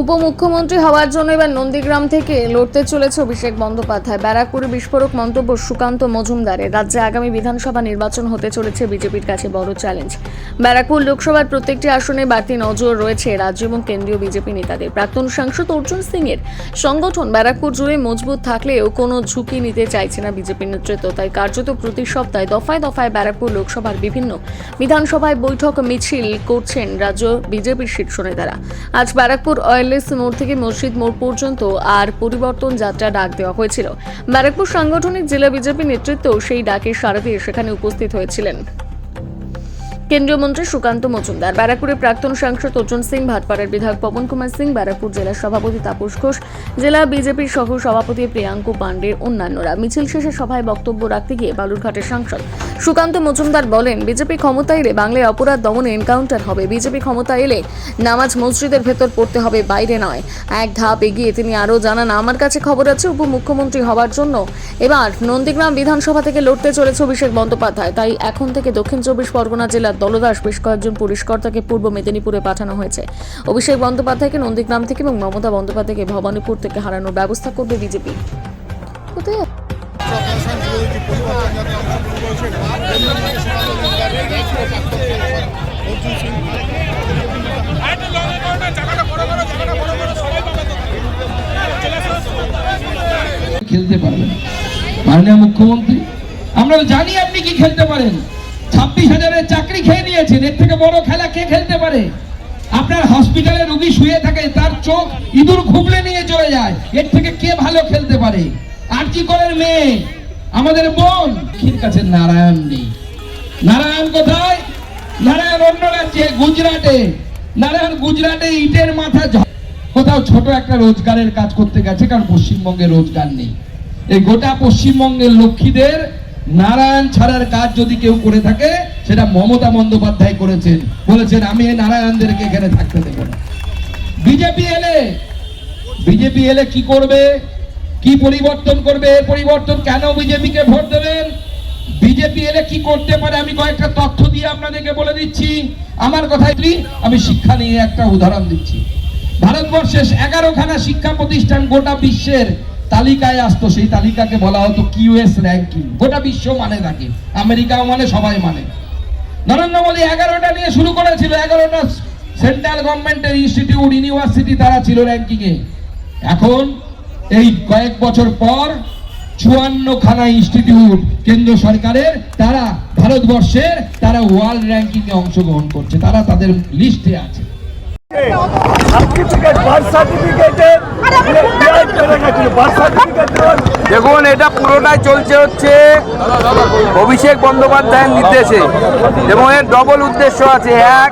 উপমুখ্যমন্ত্রী হওয়ার জন্য এবার নন্দীগ্রাম থেকে লড়তে চলেছে অভিষেক বন্দ্যোপাধ্যায়। ব্যারাকপুরে বিস্ফোরক মন্তব্য সুকান্ত মজুমদারের। রাজ্যে আগামী বিধানসভা নির্বাচন হতে চলেছে বিজেপির কাছে বড় চ্যালেঞ্জ। ব্যারাকপুর লোকসভার প্রত্যেকটি আসনে বাড়তি নজর রয়েছে রাজ্য এবং কেন্দ্রীয় বিজেপি নেতাদের। প্রাক্তন সাংসদ অর্জুন সিং এর সংগঠন ব্যারাকপুর জুড়ে মজবুত থাকলেও কোনো ঝুঁকি নিতে চাইছে না বিজেপি নেতৃত্ব। তাই কার্যত প্রতি সপ্তাহে দফায় দফায় ব্যারাকপুর লোকসভার বিভিন্ন বিধানসভায় বৈঠক মিছিল করছেন রাজ্য বিজেপির শীর্ষ নেতারা। আজ ব্যারাকপুর ওয়্যারলেস মোড় থেকে মসজিদ মোড় পর্যন্ত আর পরিবর্তন যাত্রা ডাক দেওয়া হয়েছিল। ব্যারাকপুর সাংগঠনিক জেলা বিজেপি নেতৃত্ব সেই ডাকে সাড়া দিয়ে সেখানে উপস্থিত হয়েছিলেন কেন্দ্রীয় মন্ত্রী সুকান্ত মজুমদার, ব্যারাকপুরের প্রাক্তন সাংসদ অর্জুন সিং, ভাটপাড়ার বিধায়ক পবন কুমার সিং, ব্যারাকপুর জেলা সভাপতি তাপস ঘোষ, জেলা বিজেপির সহ সভাপতি প্রিয়াঙ্কু পাণ্ডে অন্যান্যরা। মিছিল শেষে সভায় বক্তব্য রাখতে গিয়ে বালুরঘাটের সাংসদ সুকান্ত মজুমদার বলেন, বিজেপি ক্ষমতা এলে বাংলায় অপরাধ দমনে এনকাউন্টার হবে। বিজেপি ক্ষমতা এলে নামাজ মসজিদের ভেতর পড়তে হবে, বাইরে নয়। এক ধাপ এগিয়ে তিনি আরও জানান, আমার কাছে খবর আছে উপমুখ্যমন্ত্রী হওয়ার জন্য এবার নন্দীগ্রাম বিধানসভা থেকে লড়তে চলেছে অভিষেক বন্দ্যোপাধ্যায়। তাই এখন থেকে দক্ষিণ চব্বিশ পরগনা জেলার দলদাস বেশ কয়েকজন পুলিশ কর্তাকে পূর্ব মেদিনীপুরে পাঠানো হয়েছে। অভিষেক বন্দ্যোপাধ্যায়কে নন্দীগ্রাম থেকে এবং মমতা বন্দ্যোপাধ্যায়কে ভবানীপুর থেকে হারানোর ব্যবস্থা করবে বিজেপি। কোথায় খেলতে পারবেন মাননীয় মুখ্যমন্ত্রী, আমরা জানি আপনি কি খেলতে পারেন। 26,000-এর চাকরি খেয়ে নিয়েছেন, এর থেকে বড় খেলা কে খেলতে পারে? আপনার হসপিটালে রোগী শুয়ে থাকে, তার চোখ ইঁদুর খুবলে নিয়ে চলে যায়, এর থেকে কে ভালো খেলতে পারে? আরজি করের মেয়ে আমাদের বোন, ক্ষীর কাছে নারায়ণ নেই। নারায়ণ কোথায়? নারায়ণ অন্য রাজ্যে, গুজরাটে। নারায়ণ গুজরাটে ইটের মাথা কোথাও ছোট একটা রোজগারের কাজ করতে গেছে, কারণ পশ্চিমবঙ্গে রোজগার নেই। এই গোটা পশ্চিমবঙ্গের লক্ষ্মীদের নারায়ণ ছাড়ার কাজ যদি কেউ করে থাকে, সেটা মমতা বন্দ্যোপাধ্যায় করেছেন। বলেছেন, আমি এই নারায়ণদেরকে এখানে থাকতে দেব না। বিজেপি এলে কি করবে, কি পরিবর্তন করবে? পরিবর্তন কেন বিজেপিকে ভোট দেবেন? বিজেপি এলে কি করতে পারে আমি কয়েকটা তথ্য দিয়ে আপনাদেরকে বলে দিচ্ছি। আমার কথায় আমি শিক্ষা নিয়ে একটা উদাহরণ দিচ্ছি। ভারতবর্ষে 11খানা শিক্ষা প্রতিষ্ঠান গোটা বিশ্বের তালিকায় আসতো, সেই তালিকাকে বলা হতো কিউএস র্যাঙ্কিং। গোটা বিশ্ব মানে থাকে, আমেরিকাও মানে, সবাই মানে। নরেন্দ্র মোদী 11টা নিয়ে শুরু করেছিল, 11টা সেন্ট্রাল গভর্নমেন্টের ইনস্টিটিউট, ইউনিভার্সিটি তারা ছিল র্যাঙ্কিং এ। এখন এই কয়েক বছর পর 54খানা ইনস্টিটিউট কেন্দ্র সরকারের, তারা ভারতবর্ষের, তারা ওয়ার্ল্ড র্যাঙ্কিং এ অংশগ্রহণ করছে, তারা তাদের লিস্টে আছে। দেখুন, এটা পুরোটাই চলছে হচ্ছে অভিষেক বন্দ্যোপাধ্যায়ের নির্দেশে, এবং এর ডবল উদ্দেশ্য আছে। এক,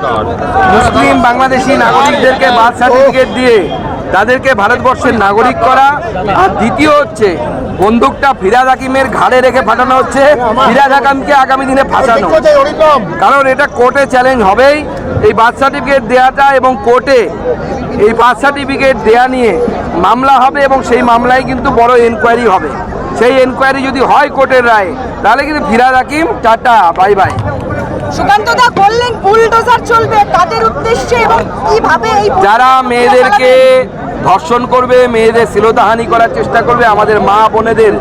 মুসলিম বাংলাদেশি নাগরিকদেরকে বার্থ সার্টিফিকেট দিয়ে তাদেরকে ভারতবর্ষের নাগরিক করা। আর দ্বিতীয় হচ্ছে বন্দুকটা ফিরাদ হাকিমের ঘাড়ে রেখে ফাটানো হচ্ছে, ফিরাদ হাকিমকে আগামী দিনে ফাঁসানো। কারণ এটা কোর্টে চ্যালেঞ্জ হবেই, এই বার্থ সার্টিফিকেট দেওয়াটা, এবং কোর্টে এই বার্থ সার্টিফিকেট দেওয়া নিয়ে মামলা হবে, এবং সেই মামলায় কিন্তু বড় এনকোয়ারি হবে। সেই এনকোয়ারি যদি হয় কোর্টের রায়, তাহলে কিন্তু ফিরাদ হাকিম টাটা বাই বাই। সুকান্তদা বললেন বুলডোজার চলবে তাদের উদ্দেশ্যে, এবং কিভাবে এই যারা মেয়েদেরকে ধর্ষণ করবে, মেয়েদের শ্লীলতাহানি করার চেষ্টা করবে, আমাদের মা বোনেদের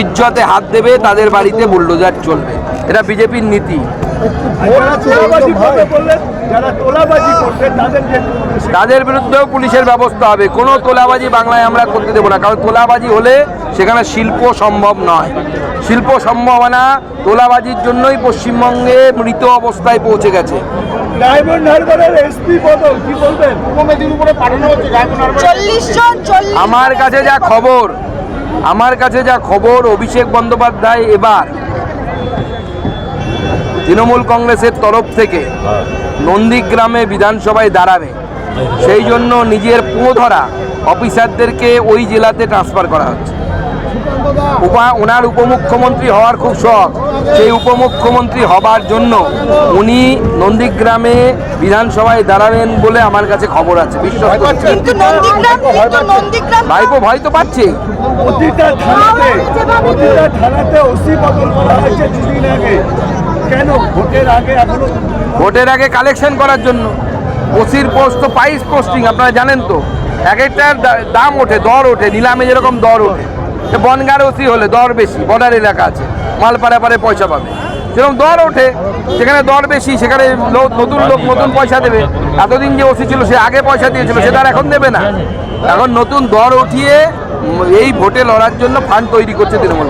ইজ্জতে হাত দেবে, তাদের বাড়িতে বুলডোজার চলবে। এটা বিজেপির নীতি। তাদের বিরুদ্ধেও পুলিশের ব্যবস্থা হবে। কোনো তোলাবাজি বাংলায় আমরা করতে দেবো না, কারণ তোলাবাজি হলে সেখানে শিল্প সম্ভব নয়। শিল্প সম্ভব না, তোলাবাজির জন্যই পশ্চিমবঙ্গে মৃত অবস্থায় পৌঁছে গেছে। আমার কাছে যা খবর অভিষেক বন্দ্যোপাধ্যায় এবার তৃণমূল কংগ্রেসের তরফ থেকে নন্দীগ্রামে বিধানসভায় দাঁড়াবে, সেই জন্য নিজের ধরা অফিসারদেরকে ওই জেলাতে ট্রান্সফার করা হচ্ছে। ওনার উপমুখ্যমন্ত্রী হওয়ার খুব শখ, সেই উপমুখ্যমন্ত্রী হবার জন্য উনি নন্দীগ্রামে বিধানসভায় দাঁড়াবেন বলে আমার কাছে খবর আছে। বিশ্বাস করছেন? ভাইপো ভয় তো পাচ্ছে। ভোটের আগে কালেকশন করার জন্য। ওসির পোস্ট তো 22 পোস্টিং, আপনারা জানেন তো। এক একটার দাম ওঠে, দর ওঠে, নিলামে যেরকম দর ওঠে। বনগাঁর ওসি হলে দর বেশি, বর্ডার এলাকা আছে, মাল পারে পারে পয়সা পাবে, যেরকম দর ওঠে সেখানে দর বেশি, সেখানে নতুন লোক নতুন পয়সা দেবে। এতদিন যে ওসি ছিল সে আগে পয়সা দিয়েছিল, সেটা আর এখন দেবে না। এখন নতুন দর উঠিয়ে এই ভোটে লড়ার জন্য ফান্ড তৈরি করছে তৃণমূল।